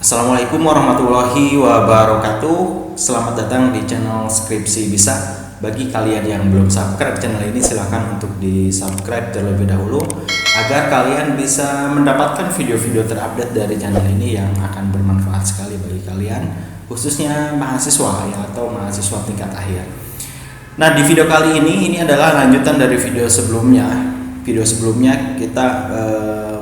Assalamualaikum warahmatullahi wabarakatuh. Selamat datang di channel Skripsi Bisa. Bagi kalian yang belum subscribe channel ini, silahkan untuk di subscribe terlebih dahulu agar kalian bisa mendapatkan video-video terupdate dari channel ini yang akan bermanfaat sekali bagi kalian, khususnya mahasiswa ya, atau mahasiswa tingkat akhir. Nah, di video kali ini adalah lanjutan dari video sebelumnya. Video sebelumnya kita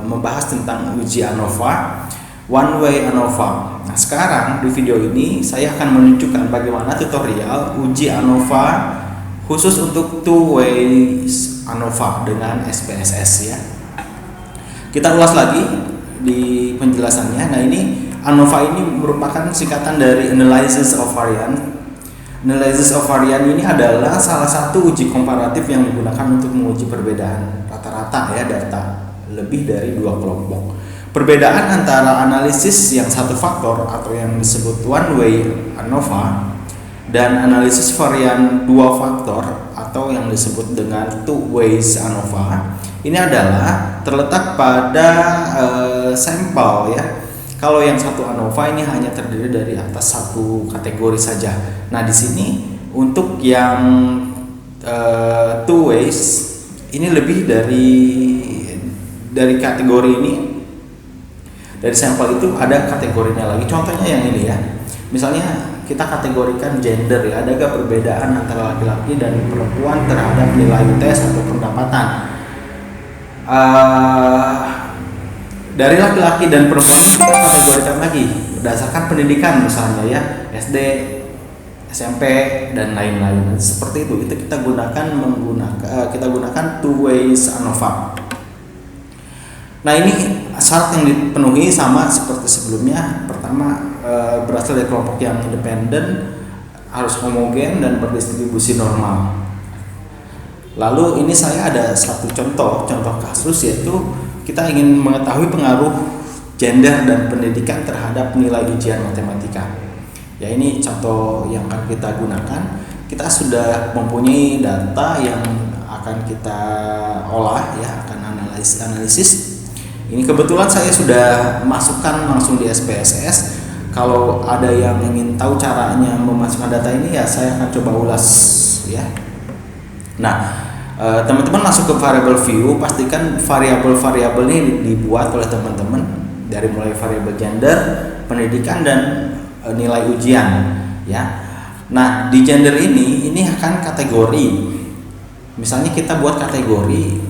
membahas tentang uji ANOVA, one way ANOVA. Nah, sekarang di video ini saya akan menunjukkan bagaimana tutorial uji ANOVA khusus untuk two way ANOVA dengan SPSS ya. Kita ulas lagi di penjelasannya. Nah, ini ANOVA ini merupakan singkatan dari Analysis of Variance. Analysis of Variance ini adalah salah satu uji komparatif yang digunakan untuk menguji perbedaan rata-rata ya data lebih dari dua kelompok. Perbedaan antara analisis yang satu faktor atau yang disebut one way ANOVA dan analisis varian dua faktor atau yang disebut dengan two ways ANOVA ini adalah terletak pada sampel ya. Kalau yang satu ANOVA ini hanya terdiri dari atas satu kategori saja. Nah, di sini untuk yang two ways ini lebih dari kategori ini. Dari sampel itu ada kategorinya lagi. Contohnya yang ini ya. Misalnya kita kategorikan gender ya. Ada gak perbedaan antara laki-laki dan perempuan terhadap nilai tes atau pendapatan? Dari laki-laki dan perempuan kita kategorikan lagi berdasarkan pendidikan, misalnya ya SD, SMP dan lain-lain. Seperti itu. Itu kita gunakan two ways ANOVA. Nah, ini syarat yang dipenuhi sama seperti sebelumnya. Pertama, berasal dari kelompok yang independen, harus homogen dan berdistribusi normal. Lalu ini saya ada satu contoh kasus, yaitu kita ingin mengetahui pengaruh gender dan pendidikan terhadap nilai ujian matematika. Ya, ini contoh yang akan kita gunakan. Kita sudah mempunyai data yang akan kita olah ya, akan analisis. Ini kebetulan saya sudah masukkan langsung di SPSS. Kalau ada yang ingin tahu caranya memasukkan data ini ya, saya akan coba ulas ya. Nah, teman-teman masuk ke variable view, pastikan variabel-variabel ini dibuat oleh teman-teman dari mulai variabel gender, pendidikan dan nilai ujian ya. Nah, di gender ini akan kategori. Misalnya kita buat kategori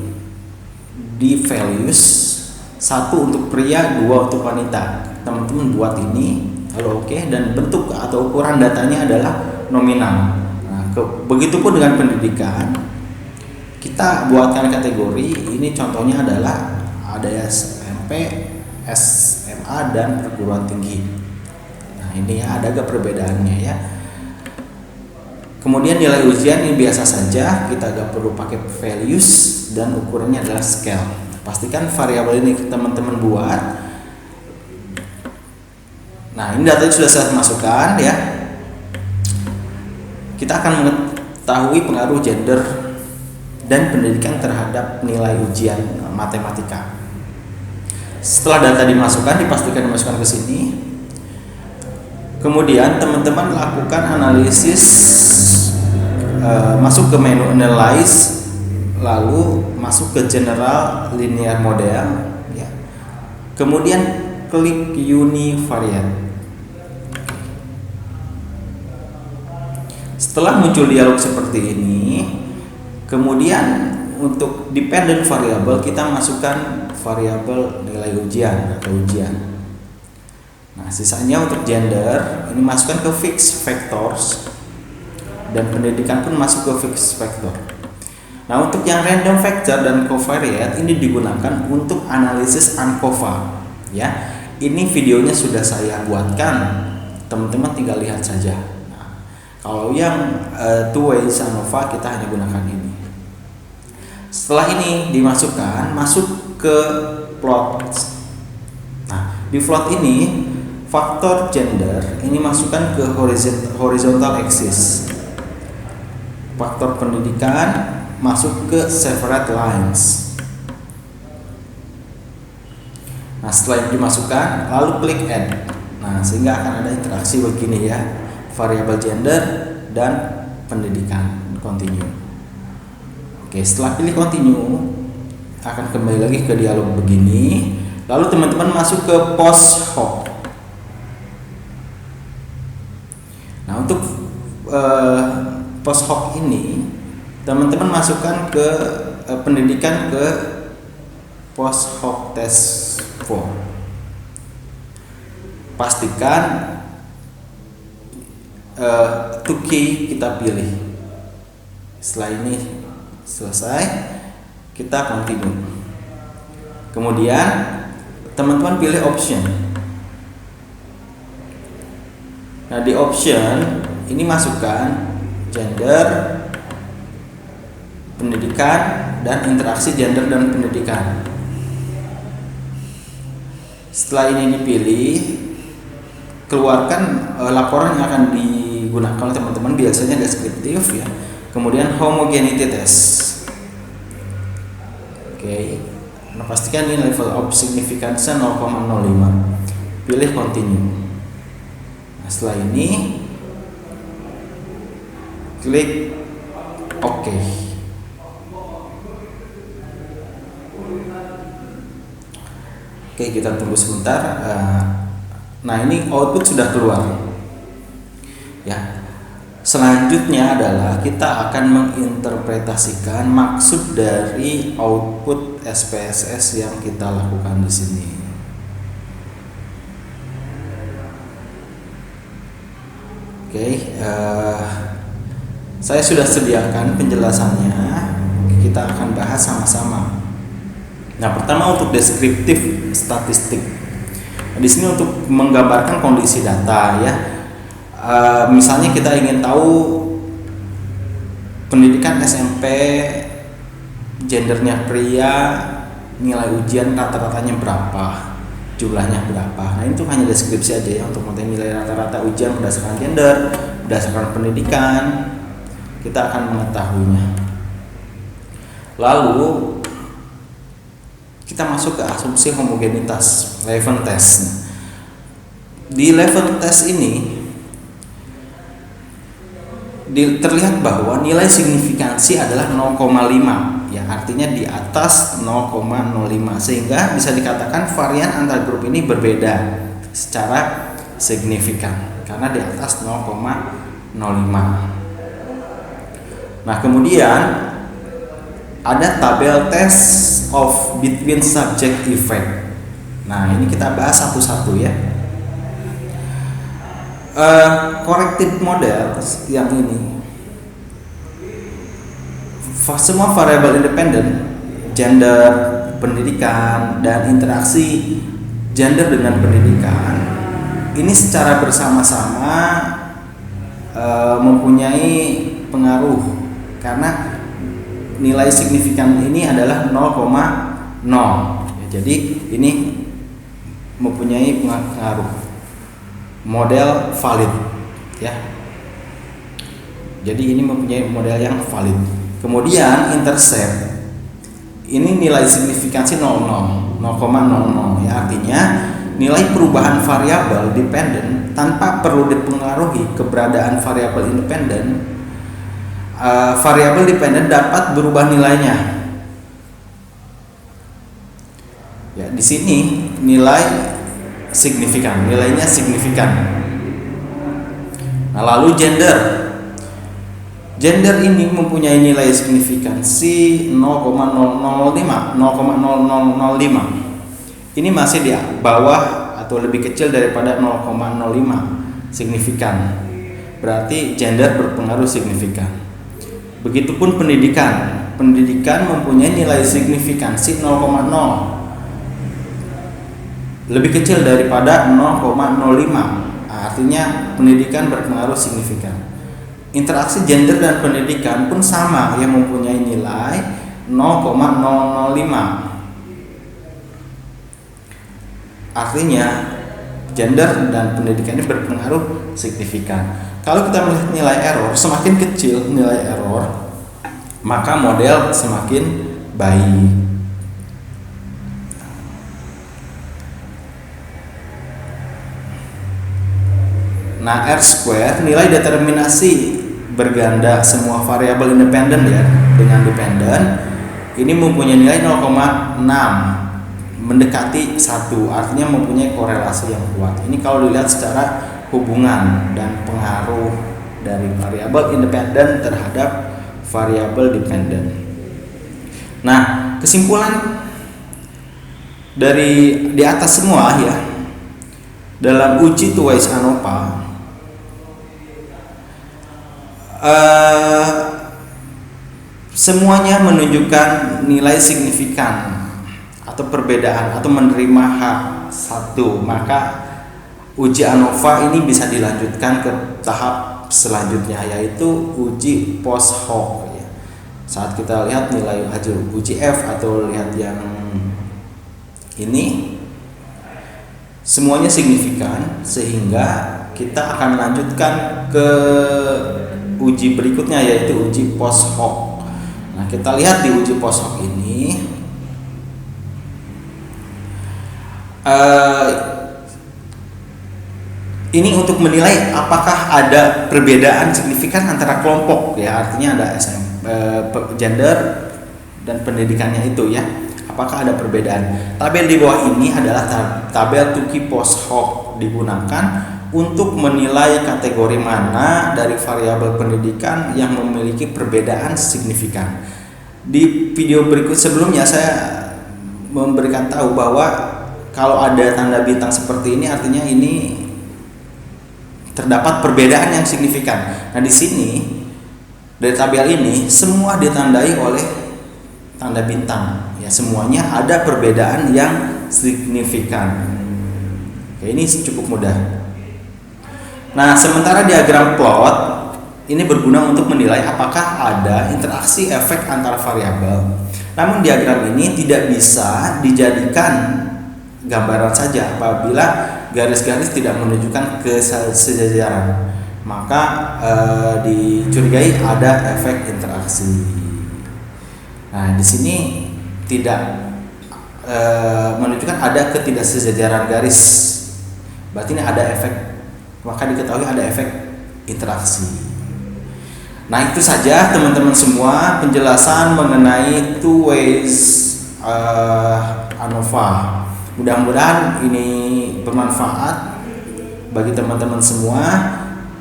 di values, satu untuk pria, dua untuk wanita. Teman-teman buat ini, lalu oke, dan bentuk atau ukuran datanya adalah nominal. Nah, begitupun dengan pendidikan, kita buatkan kategori. Ini contohnya adalah ada SMP, SMA dan perguruan tinggi. Nah, ini ya, ada agak perbedaannya ya. Kemudian nilai ujian ini biasa saja, kita gak perlu pakai values dan ukurannya adalah scale. Pastikan variabel ini teman-teman buat. Nah, ini datanya sudah saya masukkan ya. Kita akan mengetahui pengaruh gender dan pendidikan terhadap nilai ujian matematika. Setelah data dimasukkan, dipastikan dimasukkan ke sini. Kemudian teman-teman lakukan analisis, masuk ke menu analyze, lalu masuk ke general linear model ya. Kemudian klik univariate. Setelah muncul dialog seperti ini, kemudian untuk dependent variable kita masukkan variabel nilai ujian atau ujian. Nah, sisanya untuk gender ini masukkan ke fixed vectors dan pendidikan pun masuk ke fixed vector. Nah, untuk yang random factor dan covariate ini digunakan untuk analisis ANCOVA ya. Ini videonya sudah saya buatkan, teman-teman tinggal lihat saja. Nah, kalau yang two ways ANOVA kita hanya gunakan ini. Setelah ini dimasukkan, masuk ke plot. Nah, di plot ini faktor gender ini masukkan ke horizontal axis. Faktor pendidikan masuk ke separate lines. Nah, setelah itu dimasukkan, lalu klik add. Nah, Nah, sehingga akan ada interaksi begini ya, variabel gender dan pendidikan continue. Oke, setelah pilih continue akan kembali lagi ke dialog begini. Lalu teman-teman masuk ke post hoc. Nah, untuk post hoc ini teman-teman masukkan ke pendidikan ke post hoc test form. Pastikan to key kita pilih. Setelah ini selesai, kita continue. Kemudian teman-teman pilih option. Nah, di option ini masukkan gender, pendidikan, dan interaksi gender dan pendidikan. Setelah ini dipilih, keluarkan laporan yang akan digunakan oleh teman-teman, biasanya deskriptif ya. Kemudian homogeneity test. Oke. Nah, pastikan ini level of significance 0,05. Pilih continue. Nah, setelah ini klik OK. Oke, kita tunggu sebentar. Nah, ini output sudah keluar. Ya. Selanjutnya adalah kita akan menginterpretasikan maksud dari output SPSS yang kita lakukan di sini. Oke, saya sudah sediakan penjelasannya. Kita akan bahas sama-sama. Nah, pertama untuk deskriptif statistik. Di sini untuk menggambarkan kondisi data ya. Misalnya kita ingin tahu pendidikan SMP, gendernya pria, nilai ujian rata-ratanya berapa, jumlahnya berapa. Nah, itu hanya deskripsi aja ya, untuk mengetahui nilai rata-rata ujian berdasarkan gender, berdasarkan pendidikan, kita akan mengetahuinya. Lalu kita masuk ke asumsi homogenitas, level test. Di level test ini terlihat bahwa nilai signifikansi adalah 0,5 ya, artinya di atas 0,05, sehingga bisa dikatakan varian antar grup ini berbeda secara signifikan karena di atas 0,05. Nah, kemudian ada tabel test of between subject effect. Nah, ini kita bahas satu-satu ya. Corrected model yang ini, semua variabel independen, gender, pendidikan, dan interaksi gender dengan pendidikan ini secara bersama-sama mempunyai pengaruh, karena nilai signifikan ini adalah 0,0 ya, jadi ini mempunyai pengaruh. Model valid ya. Jadi ini mempunyai model yang valid. Kemudian intercept ini nilai signifikansi 0,00 ya, artinya nilai perubahan variabel dependen tanpa perlu dipengaruhi keberadaan variabel independen. Variabel dependen dapat berubah nilainya. Ya, di sini nilai signifikan, nilainya signifikan. Nah, lalu gender ini mempunyai nilai signifikansi 0,005. Ini masih di bawah atau lebih kecil daripada 0,05 signifikan. Berarti gender berpengaruh signifikan. Begitupun pendidikan mempunyai nilai signifikansi 0,0, lebih kecil daripada 0,05. Artinya pendidikan berpengaruh signifikan. Interaksi gender dan pendidikan pun sama, yang mempunyai nilai 0,005. Artinya gender dan pendidikan ini berpengaruh signifikan. Kalau kita melihat nilai error, semakin kecil nilai error, maka model semakin baik. Nah, R square nilai determinasi berganda semua variabel independen ya dengan dependen ini mempunyai nilai 0,6 mendekati 1, artinya mempunyai korelasi yang kuat. Ini kalau dilihat secara hubungan dan pengaruh dari variabel independen terhadap variabel dependen. Nah, kesimpulan dari di atas semua ya, dalam uji two-ways ANOVA semuanya menunjukkan nilai signifikan atau perbedaan atau menerima H1, maka uji ANOVA ini bisa dilanjutkan ke tahap selanjutnya, yaitu uji post hoc ya. Saat kita lihat nilai hasil uji F atau lihat yang ini semuanya signifikan, sehingga kita akan lanjutkan ke uji berikutnya, yaitu uji post hoc. Nah, kita lihat di uji post hoc ini ini untuk menilai apakah ada perbedaan signifikan antara kelompok ya, artinya ada gender dan pendidikannya itu ya, apakah ada perbedaan. Tabel di bawah ini adalah tabel Tukey post hoc, digunakan untuk menilai kategori mana dari variabel pendidikan yang memiliki perbedaan signifikan. Di video berikut sebelumnya saya memberikan tahu bahwa kalau ada tanda bintang seperti ini artinya ini terdapat perbedaan yang signifikan. Nah, di sini dari tabel ini semua ditandai oleh tanda bintang. Ya, semuanya ada perbedaan yang signifikan. Oke, ini cukup mudah. Nah, sementara diagram plot ini berguna untuk menilai apakah ada interaksi efek antar variabel. Namun diagram ini tidak bisa dijadikan gambaran saja apabila garis-garis tidak menunjukkan kesejajaran, maka dicurigai ada efek interaksi. Nah, di sini tidak menunjukkan ada ketidaksejajaran garis, berarti ini ada efek, maka diketahui ada efek interaksi. Nah, itu saja teman-teman semua penjelasan mengenai two ways ANOVA. Mudah-mudahan ini bermanfaat bagi teman-teman semua.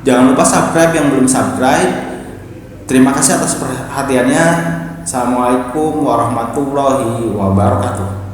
Jangan lupa subscribe yang belum subscribe. Terima kasih atas perhatiannya. Assalamualaikum warahmatullahi wabarakatuh.